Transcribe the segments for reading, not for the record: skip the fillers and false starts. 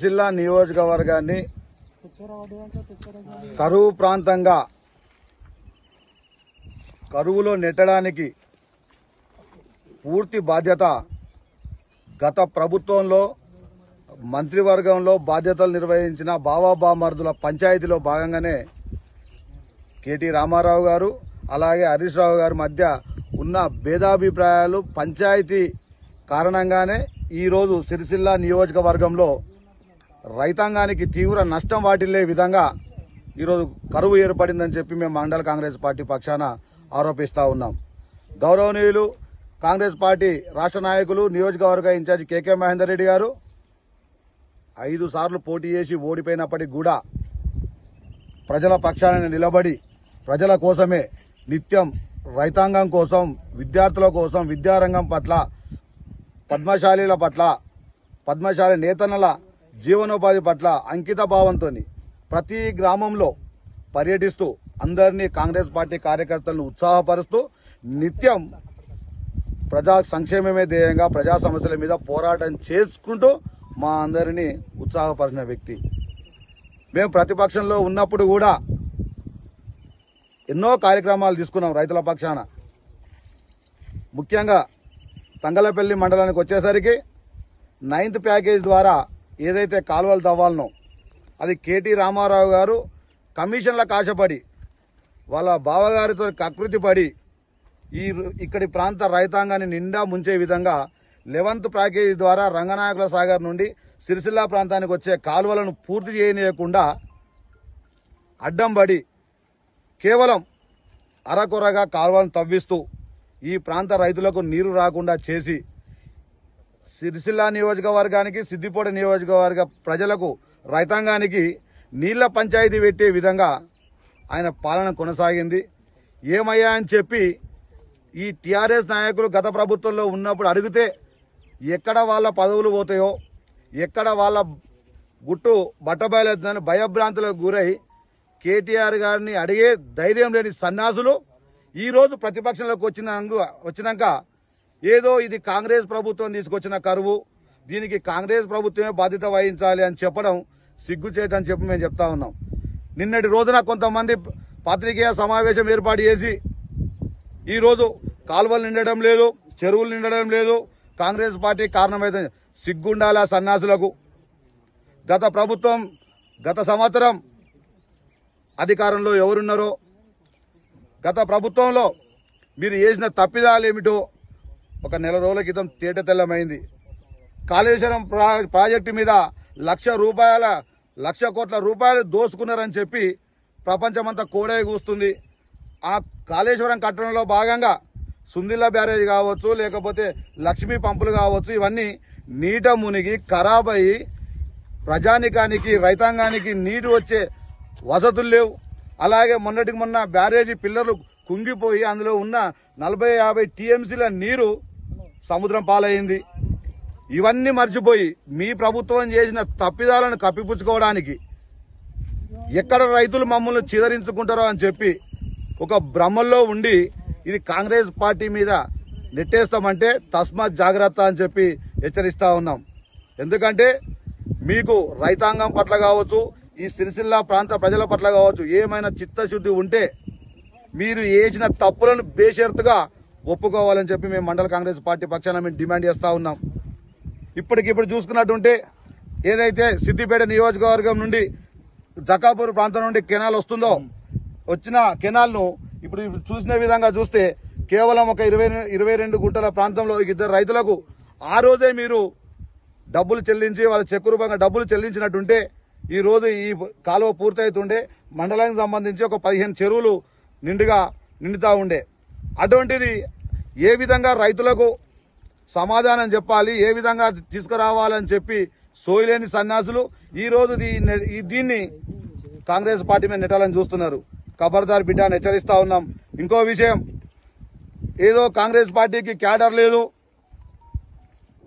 సిరిసిల్ల నియోజకవర్గాన్ని కరువు ప్రాంతంగా కరువులో నెట్టడానికి పూర్తి బాధ్యత గత ప్రభుత్వంలో మంత్రివర్గంలో బాధ్యతలు నిర్వహించిన బావాబామర్దుల పంచాయతీలో భాగంగానే కేటీ రామారావు గారు అలాగే హరీష్ రావు గారి మధ్య ఉన్న భేదాభిప్రాయాలు పంచాయతీ కారణంగానే ఈరోజు సిరిసిల్ల నియోజకవర్గంలో రైతాంగానికి తీవ్ర నష్టం వాటిల్లే విధంగా ఈరోజు కరువు ఏర్పడిందని చెప్పి మేము మండల కాంగ్రెస్ పార్టీ పక్షాన ఆరోపిస్తా ఉన్నాం. గౌరవనీయులు కాంగ్రెస్ పార్టీ రాష్ట్ర నాయకులు నియోజకవర్గ ఇన్ఛార్జి కేకే మహేందర్ రెడ్డి గారు 5 సార్లు పోటీ చేసి ఓడిపోయినప్పటికీ కూడా ప్రజల పక్షాన నిలబడి ప్రజల కోసమే నిత్యం రైతాంగం కోసం, విద్యార్థుల కోసం, విద్యారంగం పట్ల, పద్మశాలీల పట్ల, పద్మశాలి నేతన్నల జీవనోపాధి పట్ల అంకిత భావంతో ప్రతి గ్రామంలో పర్యటిస్తూ అందరినీ కాంగ్రెస్ పార్టీ కార్యకర్తలను ఉత్సాహపరుస్తూ నిత్యం ప్రజా సంక్షేమమే ధ్యేయంగా ప్రజా సమస్యల మీద పోరాటం చేసుకుంటూ మా అందరినీ ఉత్సాహపరిచిన వ్యక్తి. మేము ప్రతిపక్షంలో ఉన్నప్పుడు కూడా ఎన్నో కార్యక్రమాలు తీసుకున్నాం రైతుల పక్షాన. ముఖ్యంగా తంగలపల్లి మండలానికి వచ్చేసరికి 9th ప్యాకేజ్ ద్వారా ఏదైతే కాలువలు తవ్వాలనో అది కేటీ రామారావు గారు కమిషన్లకు ఆశపడి వాళ్ళ బావగారితో కకృతి పడి ఇక్కడి ప్రాంత రైతాంగాన్ని నిండా ముంచే విధంగా 11th ప్యాకేజీ ద్వారా రంగనాయకుల సాగర్ నుండి సిరిసిల్ల ప్రాంతానికి వచ్చే కాలువలను పూర్తి చేయనీయకుండా అడ్డం పడి కేవలం అరకొరగా కాలువలను తవ్విస్తూ ఈ ప్రాంత రైతులకు నీరు రాకుండా చేసి సిరిసిల్ల నియోజకవర్గానికి, సిద్దిపేట నియోజకవర్గ ప్రజలకు, రైతాంగానికి నీళ్ల పంచాయతీ పెట్టే విధంగా ఆయన పాలన కొనసాగింది. ఏమయ్యా అని చెప్పి ఈ టీఆర్ఎస్ నాయకులు గత ప్రభుత్వంలో ఉన్నప్పుడు అడిగితే ఎక్కడ వాళ్ళ పదవులు పోతాయో, ఎక్కడ వాళ్ళ గుట్టు బట్టబయలుతుందని భయభ్రాంతులకు గురై కేటీఆర్ గారిని అడిగే ధైర్యం లేని సన్యాసులు ఈరోజు ప్రతిపక్షంలోకి వచ్చినాక ఏదో ఇది కాంగ్రెస్ ప్రభుత్వం తీసుకొచ్చిన కరువు, దీనికి కాంగ్రెస్ ప్రభుత్వమే బాధ్యత వహించాలి అని చెప్పడం సిగ్గుచేటని చెప్పి మేము చెప్తా ఉన్నాం. నిన్నటి రోజున కొంతమంది పాత్రికేయ సమావేశం ఏర్పాటు చేసి ఈరోజు కాలువలు నిండడం లేదు, చెరువులు నిండడం లేదు, కాంగ్రెస్ పార్టీ కారణమైతే సిగ్గుండాల సన్యాసులకు. గత సంవత్సరం అధికారంలో ఎవరున్నారో, గత ప్రభుత్వంలో మీరు చేసిన తప్పిదాలు ఏమిటో ఒక నెల రోజుల క్రితం తేటతెల్లమైంది. కాళేశ్వరం ప్రాజెక్టు మీద 1,00,00,000 కోట్ల రూపాయలు దోసుకున్నారని చెప్పి ప్రపంచమంతా కోడే కూస్తుంది. ఆ కాళేశ్వరం కట్టడంలో భాగంగా సుందిల్ల బ్యారేజ్ కావచ్చు, లేకపోతే లక్ష్మీ పంపులు కావచ్చు, ఇవన్నీ నీట మునిగి ఖరాబ్ అయ్యి ప్రజానికానికి, రైతాంగానికి నీరు వచ్చే వసతులు లేవు. అలాగే మొన్నటికి మొన్న బ్యారేజీ పిల్లర్లు కుంగిపోయి అందులో ఉన్న 40-50 టీఎంసీల నీరు సముద్రం పాలైంది. ఇవన్నీ మర్చిపోయి మీ ప్రభుత్వం చేసిన తప్పిదాలను కప్పిపుచ్చుకోవడానికి ఎక్కడ రైతులు మమ్మల్ని చిదరించుకుంటారో అని చెప్పి ఒక భ్రమల్లో ఉండి ఇది కాంగ్రెస్ పార్టీ మీద నెట్టేస్తామంటే తస్మాత్ జాగ్రత్త అని చెప్పి హెచ్చరిస్తా ఉన్నాం. ఎందుకంటే మీకు రైతాంగం పట్ల కావచ్చు, ఈ సిరిసిల్ల ప్రాంత ప్రజల పట్ల కావచ్చు ఏమైనా చిత్తశుద్ధి ఉంటే మీరు చేసిన తప్పులను బేషరతుగా ఒప్పుకోవాలని చెప్పి మేము మండల కాంగ్రెస్ పార్టీ పక్షాన మేము డిమాండ్ చేస్తా ఉన్నాం. ఇప్పటికిప్పుడు చూసుకున్నట్టుంటే ఏదైతే సిద్దిపేట నియోజకవర్గం నుండి జకాపూర్ ప్రాంతం నుండి కెనాల్ వస్తుందో, వచ్చిన కెనాల్ను ఇప్పుడు చూసిన విధంగా చూస్తే కేవలం ఒక 22 గుంటల ప్రాంతంలో 2 రైతులకు ఆ రోజే మీరు డబ్బులు చెల్లించి వాళ్ళ చెక్కు రూపంగా డబ్బులు చెల్లించినట్టుంటే ఈ రోజు ఈ కాలువ పూర్తవుతుండే మండలానికి సంబంధించి ఒక 15 చెరువులు నిండుతా ఉండే. అటువంటిది ఏ విధంగా రైతులకు సమాధానం చెప్పాలి, ఏ విధంగా తీసుకురావాలని చెప్పి సోయలేని సన్యాసులు ఈ రోజు దీన్ని కాంగ్రెస్ పార్టీ మీద నెట్టాలని చూస్తున్నారు. ఖబర్దార్ బిడ్డ అని హెచ్చరిస్తా ఉన్నాం. ఇంకో విషయం, ఏదో కాంగ్రెస్ పార్టీకి క్యాడర్ లేదు,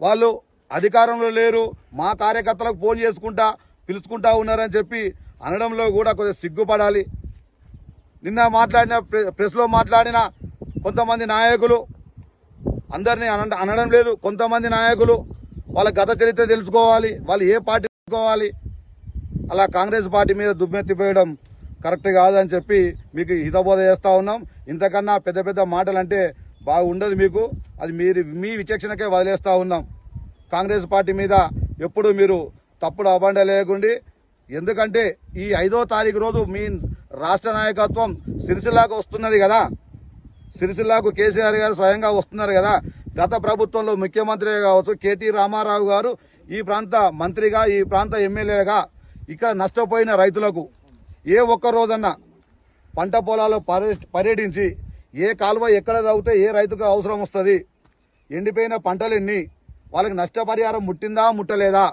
వాళ్ళు అధికారంలో లేరు, మా కార్యకర్తలకు ఫోన్ చేసుకుంటా పిలుచుకుంటా ఉన్నారని చెప్పి అనడంలో కూడా కొద్దిగా సిగ్గుపడాలి. నిన్న ప్రెస్లో మాట్లాడిన కొంతమంది నాయకులు అందరినీ అనడం లేదు. కొంతమంది నాయకులు వాళ్ళ గత చరిత్ర తెలుసుకోవాలి, వాళ్ళు ఏ పార్టీ అలా కాంగ్రెస్ పార్టీ మీద దుమ్మెత్తిపోయడం కరెక్ట్ కాదని చెప్పి మీకు హితబోధ చేస్తా ఉన్నాం. ఇంతకన్నా పెద్ద పెద్ద మాటలు అంటే బాగుండదు మీకు, అది మీ విచక్షణకే వదిలేస్తా ఉన్నాం. కాంగ్రెస్ పార్టీ మీద ఎప్పుడు మీరు తప్పుడు అబండ లేకుండి. ఎందుకంటే ఈ 5వ తారీఖు రోజు మీ రాష్ట్ర నాయకత్వం సిరిసిల్లాకు వస్తున్నది కదా, సిరిసిల్లాకు కేసీఆర్ గారు స్వయంగా వస్తున్నారు కదా. గత ప్రభుత్వంలో ముఖ్యమంత్రి కావచ్చు కేటీ రామారావు గారు ఈ ప్రాంత మంత్రిగా, ఈ ప్రాంత ఎమ్మెల్యేగా ఇక్కడ నష్టపోయిన రైతులకు ఏ ఒక్క రోజన్నా పంట పొలాల్లో పర్యటించి ఏ కాలువ ఎక్కడ తవ్వితే ఏ రైతుకు అవసరం వస్తుంది, ఎండిపోయిన పంటలు ఎన్ని, వాళ్ళకి నష్టపరిహారం ముట్టిందా ముట్టలేదా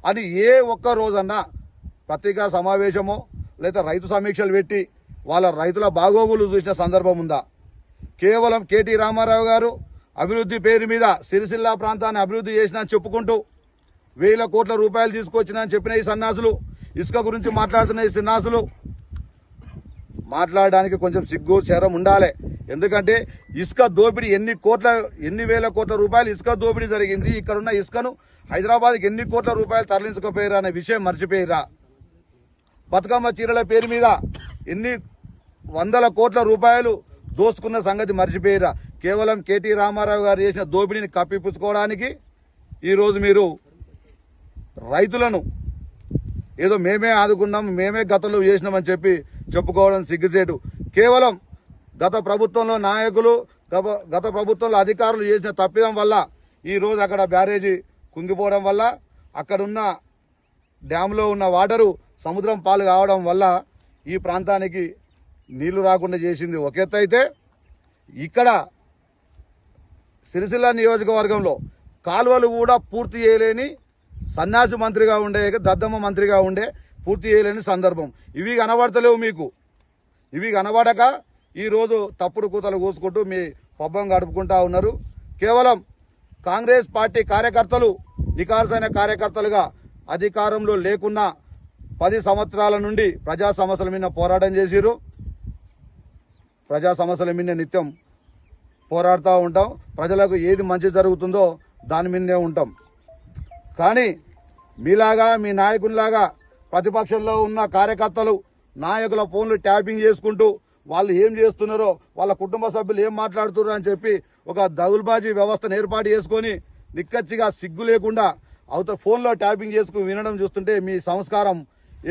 అని ఏ ఒక్క రోజన్నా పత్రికా సమావేశమో లేదా రైతు సమీక్షలు పెట్టి వాళ్ళ రైతుల బాగోగులు చూసిన సందర్భం ఉందా? కేవలం కేటీ రామారావు గారు అభివృద్ధి పేరు మీద సిరిసిల్ల ప్రాంతాన్ని అభివృద్ధి చేసినా చెప్పుకుంటూ 1000 కోట్ల రూపాయలు తీసుకొచ్చినా అని చెప్పిన ఈ సన్నాసులు, ఇసుక గురించి మాట్లాడుతున్న ఈ సన్నాసులు మాట్లాడడానికి కొంచెం సిగ్గు శరం ఉండాలి. ఎందుకంటే ఇసుక దోపిడీ ఎన్ని వేల కోట్ల రూపాయలు ఇసుక దోపిడీ జరిగింది. ఇక్కడున్న ఇసుకను హైదరాబాద్కి ఎన్ని కోట్ల రూపాయలు తరలించకపోయారా అనే విషయం మర్చిపోయారా? బతుకమ్మ చీరల పేరు మీద ఎన్ని వందల కోట్ల రూపాయలు దోసుకున్న సంగతి మర్చిపోయారా? కేవలం కేటీ రామారావు గారు చేసిన దోపిడీని కప్పిపుచ్చుకోవడానికి ఈరోజు మీరు రైతులను ఏదో మేమే ఆదుకున్నాం, మేమే గతంలో చేసినామని చెప్పి చెప్పుకోవడం సిగ్గుచేటు. కేవలం గత ప్రభుత్వంలో నాయకులు, గత ప్రభుత్వంలో అధికారులు చేసిన తప్పిదం వల్ల ఈరోజు అక్కడ బ్యారేజీ కుంగిపోవడం వల్ల, అక్కడున్న డ్యాంలో ఉన్న వాటరు సముద్రం పాలు కావడం వల్ల ఈ ప్రాంతానికి నీళ్లు రాకుండా చేసింది ఒక ఎత్తు అయితే, ఇక్కడ సిరిసిల్ల నియోజకవర్గంలో కాలువలు కూడా పూర్తి చేయలేని సన్యాసి మంత్రిగా ఉండే, దద్దమ్మ మంత్రిగా ఉండే పూర్తి చేయలేని సందర్భం. ఇవి కనబడతలేవు మీకు. ఇవి కనబడక ఈరోజు తప్పుడు కూతలు కూసుకుంటూ మీ పబ్బం గడుపుకుంటా ఉన్నారు. కేవలం కాంగ్రెస్ పార్టీ కార్యకర్తలు నికార్సైన కార్యకర్తలుగా అధికారంలో లేకున్నా 10 సంవత్సరాల నుండి ప్రజా సమస్యల మీద పోరాటం చేసిరు. ప్రజా సమస్యల మీద నిత్యం పోరాడుతూ ఉంటాం. ప్రజలకు ఏది మంచి జరుగుతుందో దాని మీదే ఉంటాం. కానీ మీలాగా, మీ నాయకునిలాగా ప్రతిపక్షంలో ఉన్న కార్యకర్తలు నాయకుల ఫోన్లు ట్యాపింగ్ చేసుకుంటూ వాళ్ళు ఏం చేస్తున్నారో, వాళ్ళ కుటుంబ సభ్యులు ఏం మాట్లాడుతున్నారో అని చెప్పి ఒక దగుల్బాజీ వ్యవస్థను ఏర్పాటు చేసుకొని నిక్కచ్చిగా సిగ్గు లేకుండా అవతల ఫోన్లో ట్యాపింగ్ చేసుకుని వినడం చూస్తుంటే మీ సంస్కారం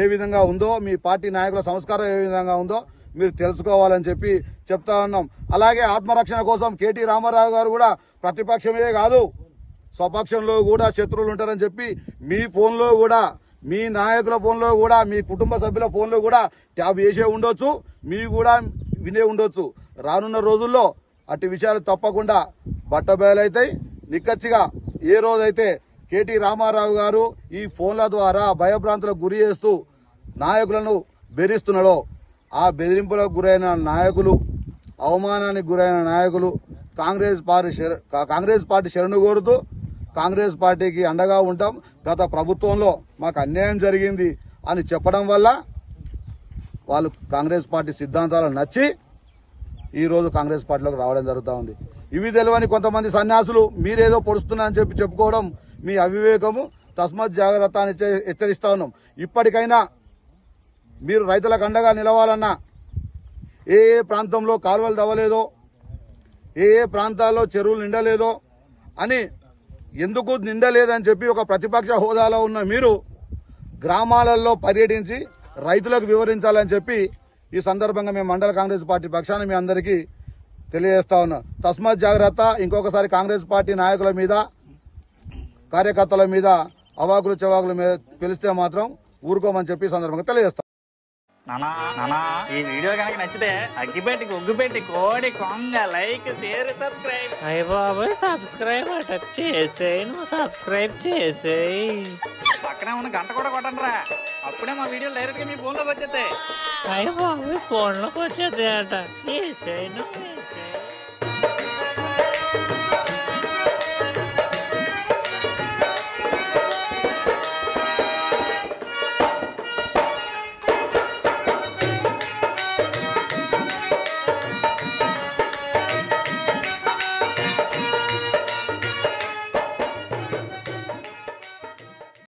ఏ విధంగా ఉందో, మీ పార్టీ నాయకుల సంస్కారం ఏ విధంగా ఉందో మీరు తెలుసుకోవాలని చెప్పి చెప్తా ఉన్నాం. అలాగే ఆత్మరక్షణ కోసం కేటీ రామారావు గారు కూడా ప్రతిపక్షమే కాదు స్వపక్షంలో కూడా శత్రువులు ఉంటారని చెప్పి మీ ఫోన్లో కూడా, మీ నాయకుల ఫోన్లో కూడా, మీ కుటుంబ సభ్యుల ఫోన్లో కూడా ట్యాప్ చేసే ఉండొచ్చు, మీరు కూడా వినే ఉండొచ్చు. రానున్న రోజుల్లో అటు విషయాలు తప్పకుండా బట్టబయలైతాయి. నిక్కచ్చిగా ఏ రోజైతే కేటీ రామారావు గారు ఈ ఫోన్ల ద్వారా భయభ్రాంతులకు గురి చేస్తూ నాయకులను బెదిరిస్తున్నాడో, ఆ బెదిరింపులకు గురైన నాయకులు, అవమానానికి గురైన నాయకులు కాంగ్రెస్ పార్టీ శరణు కోరుతూ కాంగ్రెస్ పార్టీకి అండగా ఉంటాం. గత ప్రభుత్వంలో మాకు అన్యాయం జరిగింది అని చెప్పడం వల్ల వాళ్ళు కాంగ్రెస్ పార్టీ సిద్ధాంతాలు నచ్చి ఈరోజు కాంగ్రెస్ పార్టీలోకి రావడం జరుగుతూ ఉంది. ఇవి తెలియని కొంతమంది సన్యాసులు మీరేదో పొడుస్తున్నా అని చెప్పి చెప్పుకోవడం మీ అవివేకము. తస్మత్ జాగ్రత్త అని హెచ్చరిస్తా ఉన్నాం. ఇప్పటికైనా మీరు రైతులకు అండగా నిలవాలన్నా, ఏ ప్రాంతంలో కాలువలు తవ్వలేదో, ఏ ప్రాంతాల్లో చెరువులు నిండలేదో అని, ఎందుకు నిండలేదని చెప్పి ఒక ప్రతిపక్ష హోదాలో ఉన్న మీరు గ్రామాలలో పర్యటించి రైతులకు వివరించాలని చెప్పి ఈ సందర్భంగా మేము మండల కాంగ్రెస్ పార్టీ పక్షాన మీ అందరికీ తెలియజేస్తా ఉన్నాం. తస్మత్ జాగ్రత్త. ఇంకొకసారి కాంగ్రెస్ పార్టీ నాయకుల మీద, కార్యకర్తల మీద అవాకులు చవాకులు పిలిస్తే మాత్రం ఊరుకోమని చెప్పి ఈ సందర్భంగా తెలియజేస్తాం. నానా ఈ వీడియో కనుక నచ్చితే అగ్గిపెట్టి ఒగ్గుపెట్టి కోడి కొంగ లైక్ షేర్ సబ్స్క్రైబ్. అయ్య బాబోయ్, సబ్స్క్రైబ్ అట చేసేయి, నువ్వు సబ్స్క్రైబ్ చేసేయి. పక్కనే ఉన్న గంట కూడా కొట్టండి రా, అప్పుడే మా వీడియోలు డైరెక్ట్ గా మీ ఫోన్ లోకి వచ్చేస్తాయి. అయ్య బాబోయ్, ఫోన్లోకి వచ్చేది అట. వేసేయి, నువ్వు వేసేయి.